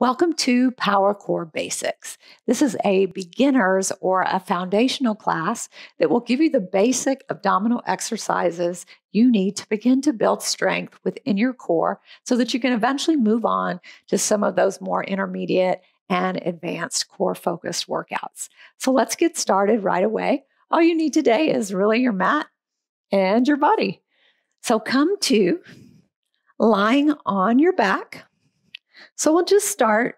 Welcome to Power Core Basics. This is a beginner's or a foundational class that will give you the basic abdominal exercises you need to begin to build strength within your core so that you can eventually move on to some of those more intermediate and advanced core-focused workouts. So let's get started right away. All you need today is really your mat and your body. So come to lying on your back. So we'll just start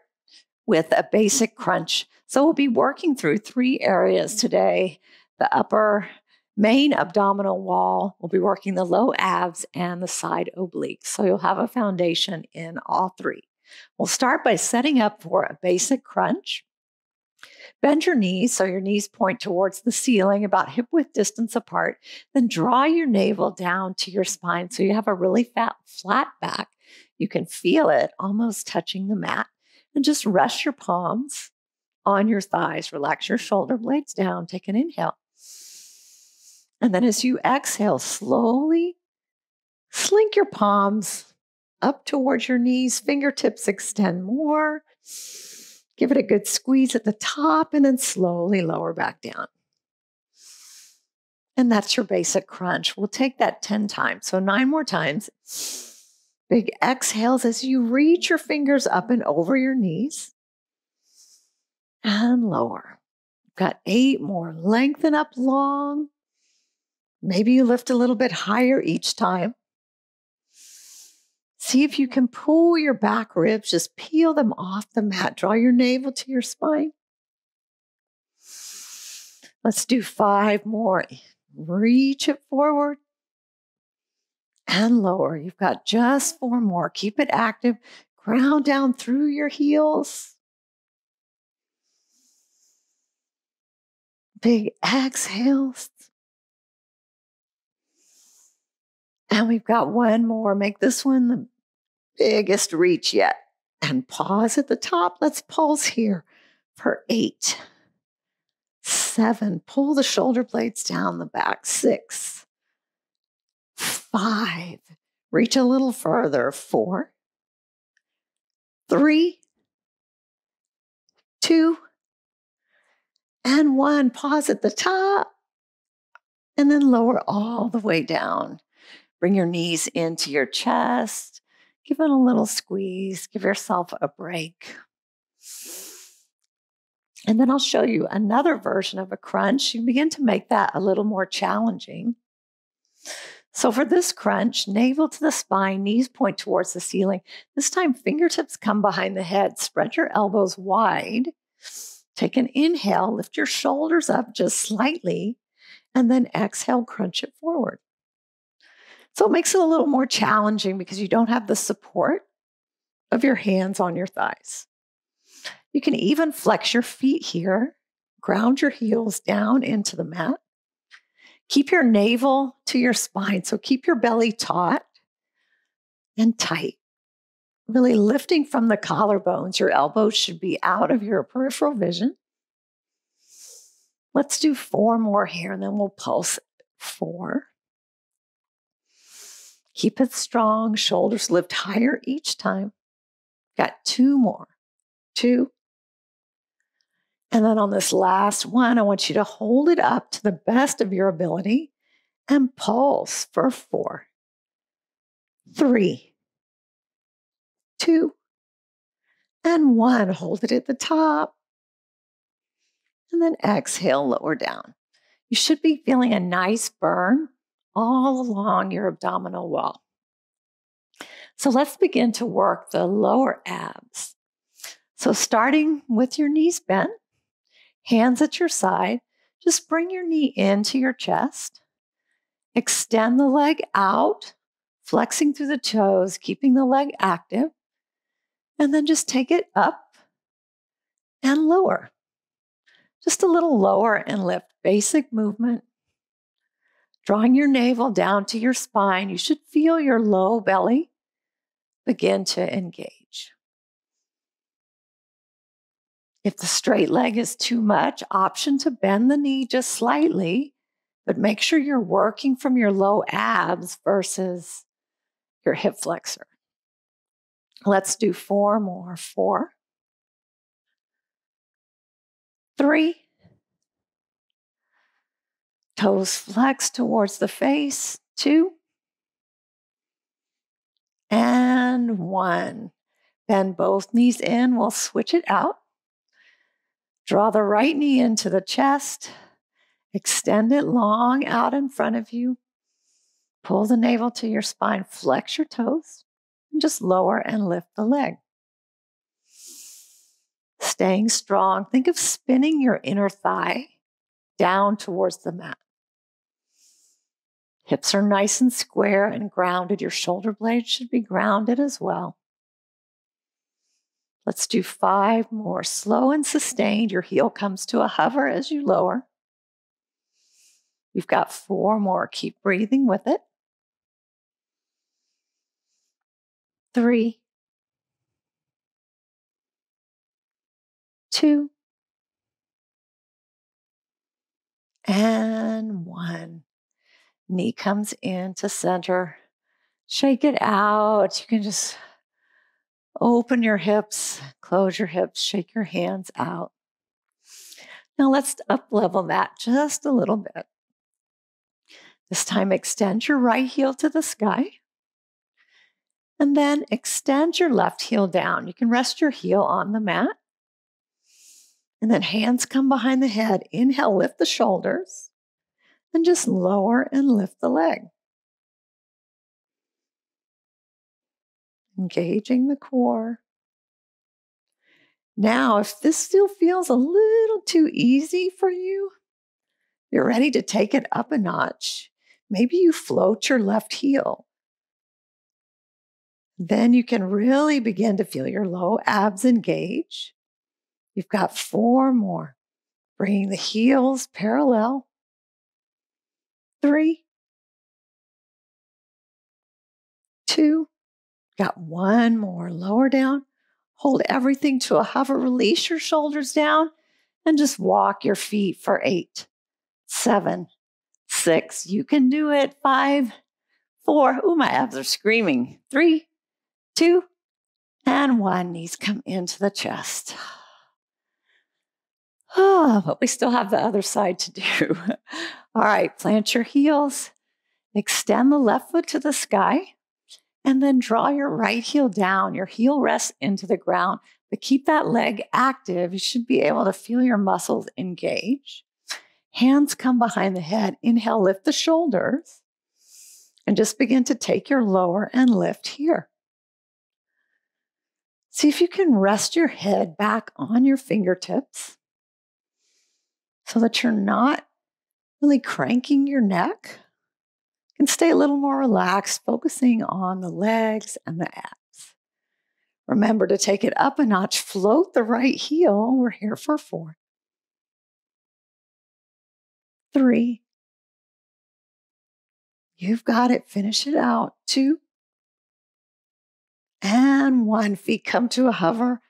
with a basic crunch. So we'll be working through three areas today. The upper main abdominal wall, we'll be working the low abs and the side obliques. So you'll have a foundation in all three. We'll start by setting up for a basic crunch. Bend your knees so your knees point towards the ceiling about hip-width distance apart. Then draw your navel down to your spine so you have a really flat back. You can feel it almost touching the mat. And just rest your palms on your thighs. Relax your shoulder blades down. Take an inhale. And then as you exhale, slowly slink your palms up towards your knees. Fingertips extend more. Give it a good squeeze at the top and then slowly lower back down. And that's your basic crunch. We'll take that 10 times. So 9 more times. Big exhales as you reach your fingers up and over your knees and lower. Got 8 more. Lengthen up long. Maybe you lift a little bit higher each time. See if you can pull your back ribs, just peel them off the mat. Draw your navel to your spine. Let's do 5 more. Reach it forward and lower. You've got just 4 more. Keep it active. Ground down through your heels. Big exhales. And we've got 1 more. Make this one the biggest reach yet. And pause at the top. Let's pulse here for 8, 7. Pull the shoulder blades down the back. 6, 5. Reach a little further. 4, 3, 2, and 1. Pause at the top. And then lower all the way down. Bring your knees into your chest. Give it a little squeeze. Give yourself a break. And then I'll show you another version of a crunch. You begin to make that a little more challenging. So for this crunch, navel to the spine, knees point towards the ceiling. This time, fingertips come behind the head. Spread your elbows wide. Take an inhale. Lift your shoulders up just slightly. And then exhale, crunch it forward. So it makes it a little more challenging because you don't have the support of your hands on your thighs. You can even flex your feet here, ground your heels down into the mat. Keep your navel to your spine, so keep your belly taut and tight. Really lifting from the collarbones. Your elbows should be out of your peripheral vision. Let's do 4 more here, and then we'll pulse 4. Keep it strong. Shoulders lift higher each time. Got 2 more. 2. And then on this last one, I want you to hold it up to the best of your ability and pulse for 4, 3, 2, and 1. Hold it at the top. And then exhale, lower down. You should be feeling a nice burn all along your abdominal wall. So let's begin to work the lower abs. So starting with your knees bent, hands at your side, just bring your knee into your chest. Extend the leg out, flexing through the toes, keeping the leg active. And then just take it up and lower. Just a little lower and lift. Basic movement. Drawing your navel down to your spine, you should feel your low belly begin to engage. If the straight leg is too much, option to bend the knee just slightly, but make sure you're working from your low abs versus your hip flexor. Let's do 4 more. 4, 3. Toes flex towards the face. 2. And 1. Bend both knees in. We'll switch it out. Draw the right knee into the chest. Extend it long out in front of you. Pull the navel to your spine. Flex your toes. And just lower and lift the leg. Staying strong. Think of spinning your inner thigh down towards the mat. Hips are nice and square and grounded. Your shoulder blades should be grounded as well. Let's do 5 more. Slow and sustained. Your heel comes to a hover as you lower. You've got 4 more. Keep breathing with it. 3, 2, and 1. Knee comes into center. Shake it out. You can just open your hips, close your hips, shake your hands out. Now let's up-level that just a little bit. This time, extend your right heel to the sky. And then extend your left heel down. You can rest your heel on the mat. And then hands come behind the head. Inhale, lift the shoulders. And just lower and lift the leg. Engaging the core. Now, if this still feels a little too easy for you, you're ready to take it up a notch. Maybe you float your left heel. Then you can really begin to feel your low abs engage. You've got 4 more. Bringing the heels parallel. 3, 2, got 1 more. Lower down. Hold everything to a hover. Release your shoulders down and just walk your feet for 8, 7, 6. You can do it. 5, 4. Ooh, my abs are screaming. 3, 2, and 1. Knees come into the chest. But we still have the other side to do. All right, plant your heels. Extend the left foot to the sky. And then draw your right heel down. Your heel rests into the ground. But keep that leg active. You should be able to feel your muscles engage. Hands come behind the head. Inhale, lift the shoulders. And just begin to take your lower and lift here. See if you can rest your head back on your fingertips so that you're not really cranking your neck. You can stay a little more relaxed, focusing on the legs and the abs. Remember to take it up a notch. Float the right heel. We're here for 4, 3. You've got it. Finish it out. 2, and 1. Feet come to a hover.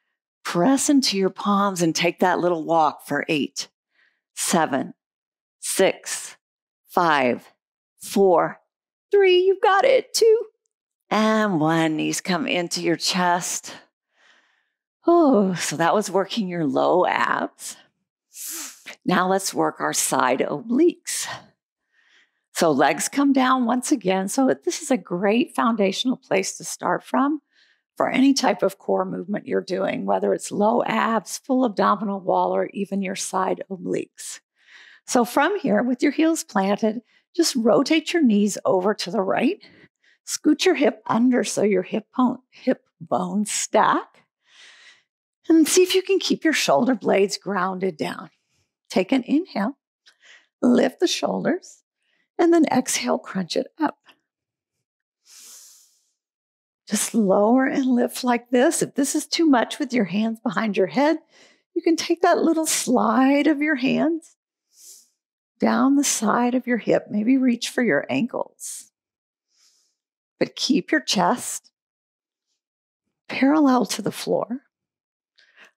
Press into your palms and take that little walk for 8, 7, 6, 5, 4, 3. You've got it. 2, and 1. Knees come into your chest. Oh, so that was working your low abs. Now let's work our side obliques. So legs come down once again. So this is a great foundational place to start from for any type of core movement you're doing, whether it's low abs, full abdominal wall, or even your side obliques. So from here, with your heels planted, just rotate your knees over to the right. Scoot your hip under so your hip bones stack. And see if you can keep your shoulder blades grounded down. Take an inhale, lift the shoulders, and then exhale, crunch it up. Just lower and lift like this. If this is too much with your hands behind your head, you can take that little slide of your hands down the side of your hip. Maybe reach for your ankles. But keep your chest parallel to the floor.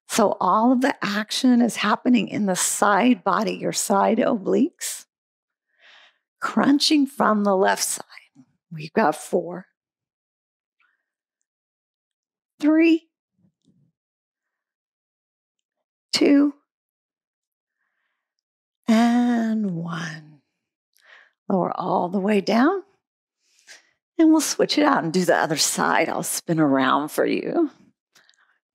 So all of the action is happening in the side body, your side obliques. Crunching from the left side. We've got 4, 3, 2, And 1. Lower all the way down. And we'll switch it out and do the other side. I'll spin around for you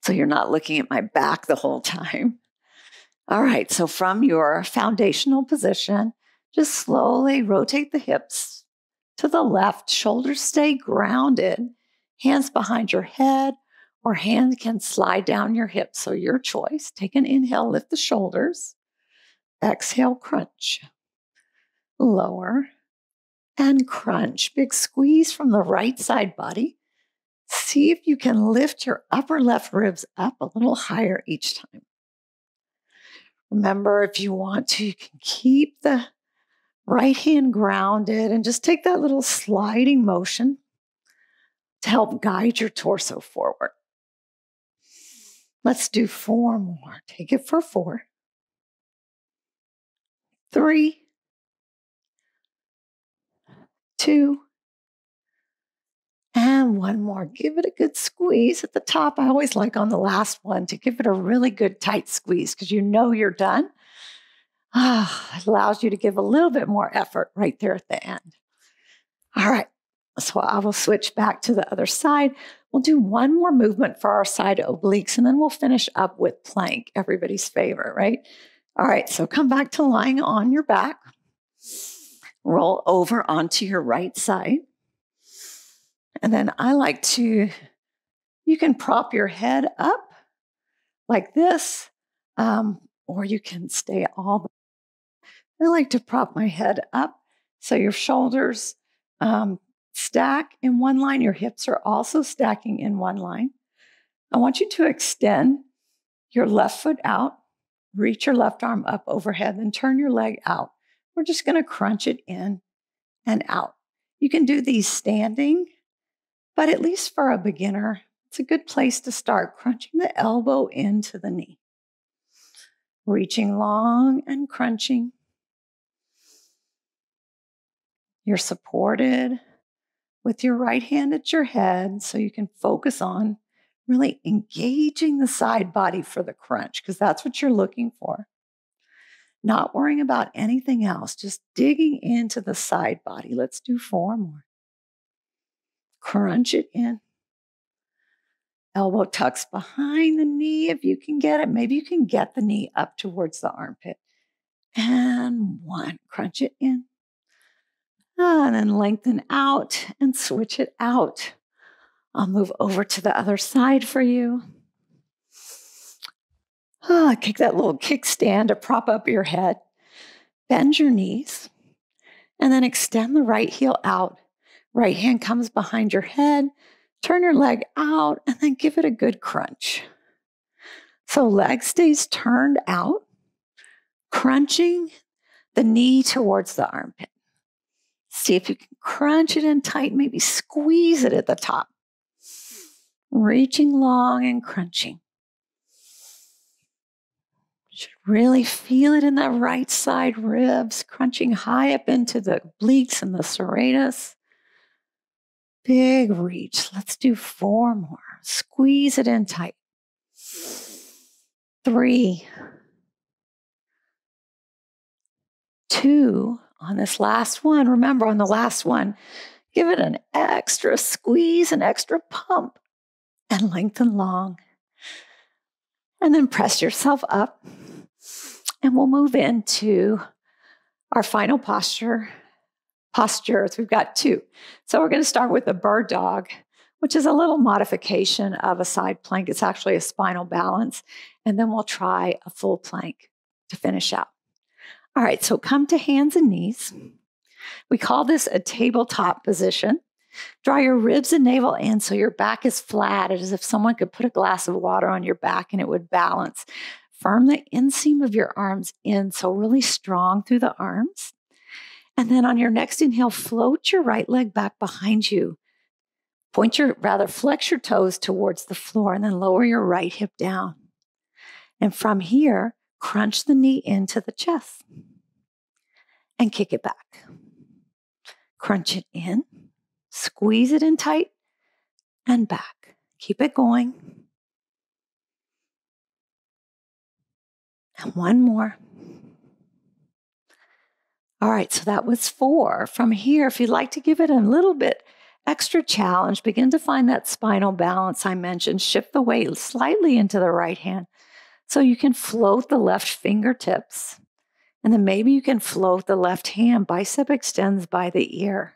so you're not looking at my back the whole time. All right, so from your foundational position, just slowly rotate the hips to the left. Shoulders stay grounded. Hands behind your head, or hands can slide down your hips. So your choice. Take an inhale, lift the shoulders. Exhale, crunch. Lower and crunch. Big squeeze from the right side body. See if you can lift your upper left ribs up a little higher each time. Remember, if you want to, you can keep the right hand grounded and just take that little sliding motion to help guide your torso forward. Let's do 4 more. Take it for 4, 3, 2, and 1 more. Give it a good squeeze at the top. I always like on the last one to give it a really good tight squeeze because you know you're done. It allows you to give a little bit more effort right there at the end. All right, so I will switch back to the other side. We'll do 1 more movement for our side obliques, and then we'll finish up with plank, everybody's favorite, right? All right, so come back to lying on your back. Roll over onto your right side. And then I like to, you can prop your head up like this, or you can stay all the way. I like to prop my head up so your shoulders stack in one line. Your hips are also stacking in one line. I want you to extend your left foot out, reach your left arm up overhead, then turn your leg out. We're just going to crunch it in and out. You can do these standing, but at least for a beginner, it's a good place to start, crunching the elbow into the knee. Reaching long and crunching. You're supported with your right hand at your head so you can focus on really engaging the side body for the crunch because that's what you're looking for. Not worrying about anything else, just digging into the side body. Let's do 4 more. Crunch it in. Elbow tucks behind the knee if you can get it. Maybe you can get the knee up towards the armpit. And 1. Crunch it in. And then lengthen out and switch it out. I'll move over to the other side for you. Kick that little kickstand to prop up your head. Bend your knees. And then extend the right heel out. Right hand comes behind your head. Turn your leg out and then give it a good crunch. So leg stays turned out, crunching the knee towards the armpit. See if you can crunch it in tight, maybe squeeze it at the top. Reaching long and crunching. You should really feel it in that right side ribs, crunching high up into the obliques and the serratus. Big reach. Let's do 4 more. Squeeze it in tight. 3, 2. On this last one, remember on the last one, give it an extra squeeze, an extra pump, and lengthen long. And then press yourself up. And we'll move into our final postures. We've got 2. So we're going to start with a bird dog, which is a little modification of a side plank. It's actually a spinal balance. And then we'll try a full plank to finish out. All right, so come to hands and knees. We call this a tabletop position. Draw your ribs and navel in so your back is flat, as if someone could put a glass of water on your back and it would balance. Firm the inseam of your arms in, so really strong through the arms. And then on your next inhale, float your right leg back behind you. Flex your toes towards the floor and then lower your right hip down. And from here, crunch the knee into the chest and kick it back. Crunch it in, squeeze it in tight and back. Keep it going. And 1 more. All right, so that was 4. From here, if you'd like to give it a little bit extra challenge, begin to find that spinal balance I mentioned. Shift the weight slightly into the right hand so you can float the left fingertips. And then maybe you can float the left hand. Bicep extends by the ear.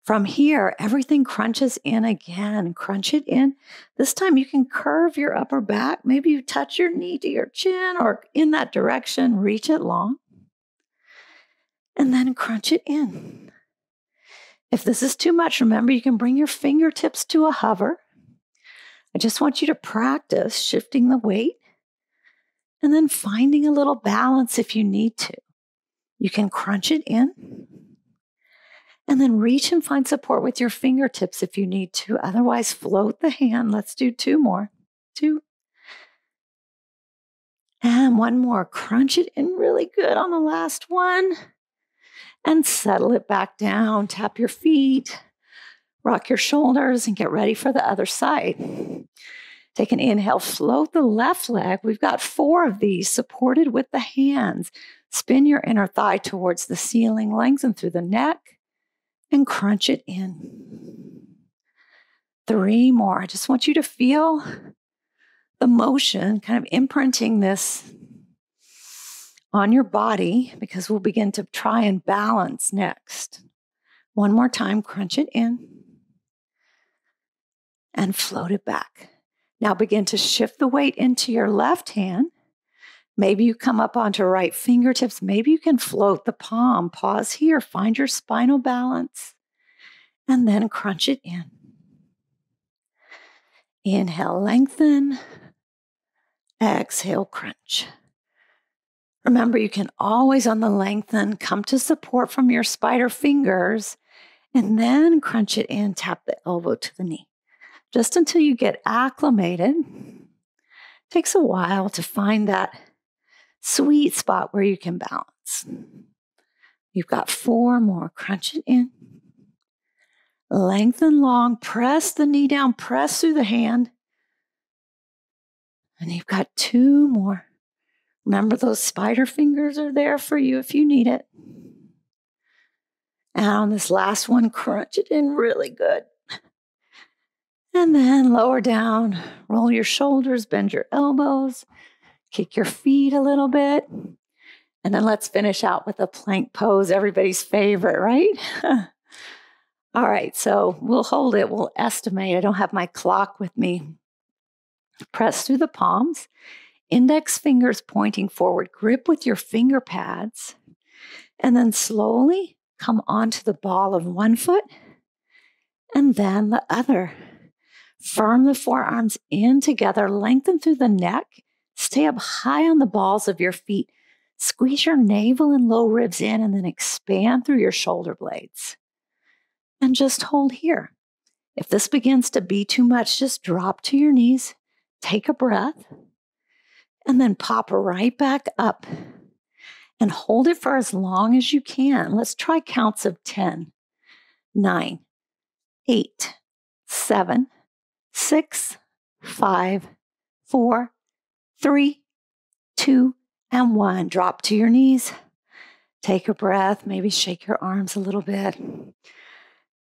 From here, everything crunches in again. Crunch it in. This time you can curve your upper back. Maybe you touch your knee to your chin or in that direction. Reach it long. And then crunch it in. If this is too much, remember you can bring your fingertips to a hover. I just want you to practice shifting the weight and then finding a little balance if you need to. You can crunch it in and then reach and find support with your fingertips if you need to. Otherwise, float the hand. Let's do 2 more. 2. And 1 more. Crunch it in really good on the last one. And settle it back down. Tap your feet, rock your shoulders, and get ready for the other side. Take an inhale, float the left leg. We've got 4 of these supported with the hands. Spin your inner thigh towards the ceiling, lengthen through the neck, and crunch it in. 3 more. I just want you to feel the motion, kind of imprinting this on your body, because we'll begin to try and balance next. 1 more time, crunch it in and float it back. Now begin to shift the weight into your left hand. Maybe you come up onto right fingertips. Maybe you can float the palm. Pause here, find your spinal balance, and then crunch it in. Inhale, lengthen. Exhale, crunch. Remember, you can always, on the lengthen, come to support from your spider fingers and then crunch it in, tap the elbow to the knee. Just until you get acclimated. Takes a while to find that sweet spot where you can balance. You've got 4 more. Crunch it in. Lengthen long. Press the knee down. Press through the hand. And you've got 2 more. Remember, those spider fingers are there for you if you need it. And on this last one, crunch it in really good. And then lower down, roll your shoulders, bend your elbows, kick your feet a little bit. And then let's finish out with a plank pose, everybody's favorite, right? All right, so we'll hold it, we'll estimate. I don't have my clock with me. Press through the palms. Index fingers pointing forward, grip with your finger pads, and then slowly come onto the ball of 1 foot and then the other. Firm the forearms in together, lengthen through the neck, stay up high on the balls of your feet. Squeeze your navel and low ribs in and then expand through your shoulder blades. And just hold here. If this begins to be too much, just drop to your knees, take a breath, and then pop right back up and hold it for as long as you can. Let's try counts of 10, 9, 8, 7, 6, 5, 4, 3, 2, and 1. Drop to your knees. Take a breath. Maybe shake your arms a little bit.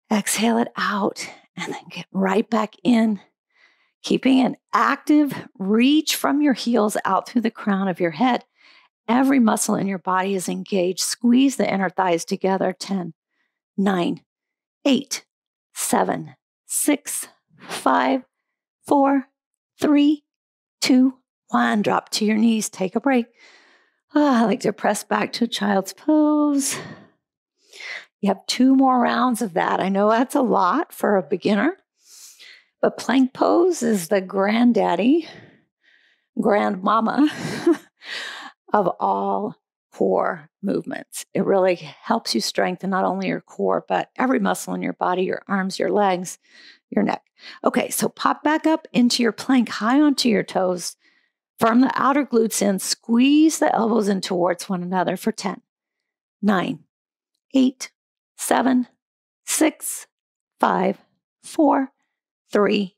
Exhale it out and then get right back in. Keeping an active reach from your heels out through the crown of your head. Every muscle in your body is engaged. Squeeze the inner thighs together. 10, 9, 8, 7, 6, 5, 4, 3, 2, 1. Drop to your knees. Take a break. I like to press back to child's pose. You have 2 more rounds of that. I know that's a lot for a beginner. But plank pose is the granddaddy, grandmama of all core movements. It really helps you strengthen not only your core, but every muscle in your body, your arms, your legs, your neck. Okay, so pop back up into your plank, high onto your toes. Firm the outer glutes in. Squeeze the elbows in towards one another for 10, 9, 8, 7, 6, 5, 4, 3,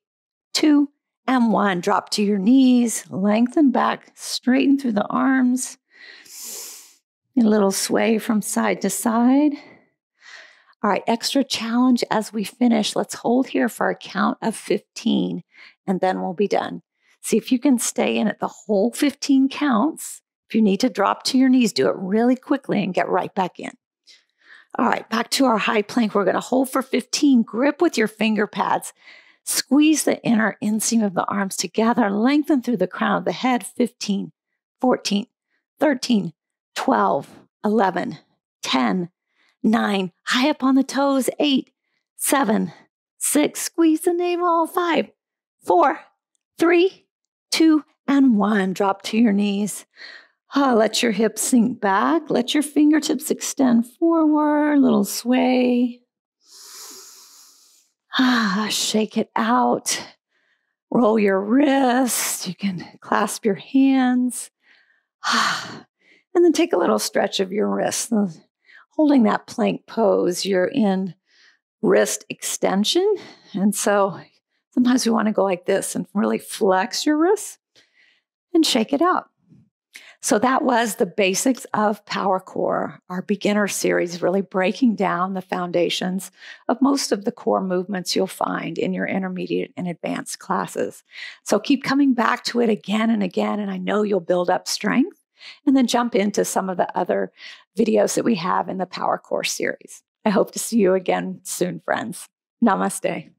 2, and 1. Drop to your knees, lengthen back, straighten through the arms. A little sway from side to side. All right, extra challenge as we finish. Let's hold here for a count of 15, and then we'll be done. See if you can stay in at the whole 15 counts. If you need to drop to your knees, do it really quickly and get right back in. All right, back to our high plank. We're going to hold for 15. Grip with your finger pads. Squeeze the inner inseam of the arms together. Lengthen through the crown of the head. 15, 14, 13, 12, 11, 10, 9, high up on the toes, 8, 7, 6, squeeze the navel, 5, 4, 3, 2, and 1. Drop to your knees. Let your hips sink back. Let your fingertips extend forward, little sway. Shake it out. Roll your wrists. You can clasp your hands. And then take a little stretch of your wrists. Holding that plank pose, you're in wrist extension. And so sometimes we want to go like this and really flex your wrists and shake it out. So that was the basics of Power Core, our beginner series, really breaking down the foundations of most of the core movements you'll find in your intermediate and advanced classes. So keep coming back to it again and again, and I know you'll build up strength. And then jump into some of the other videos that we have in the Power Core series. I hope to see you again soon, friends. Namaste.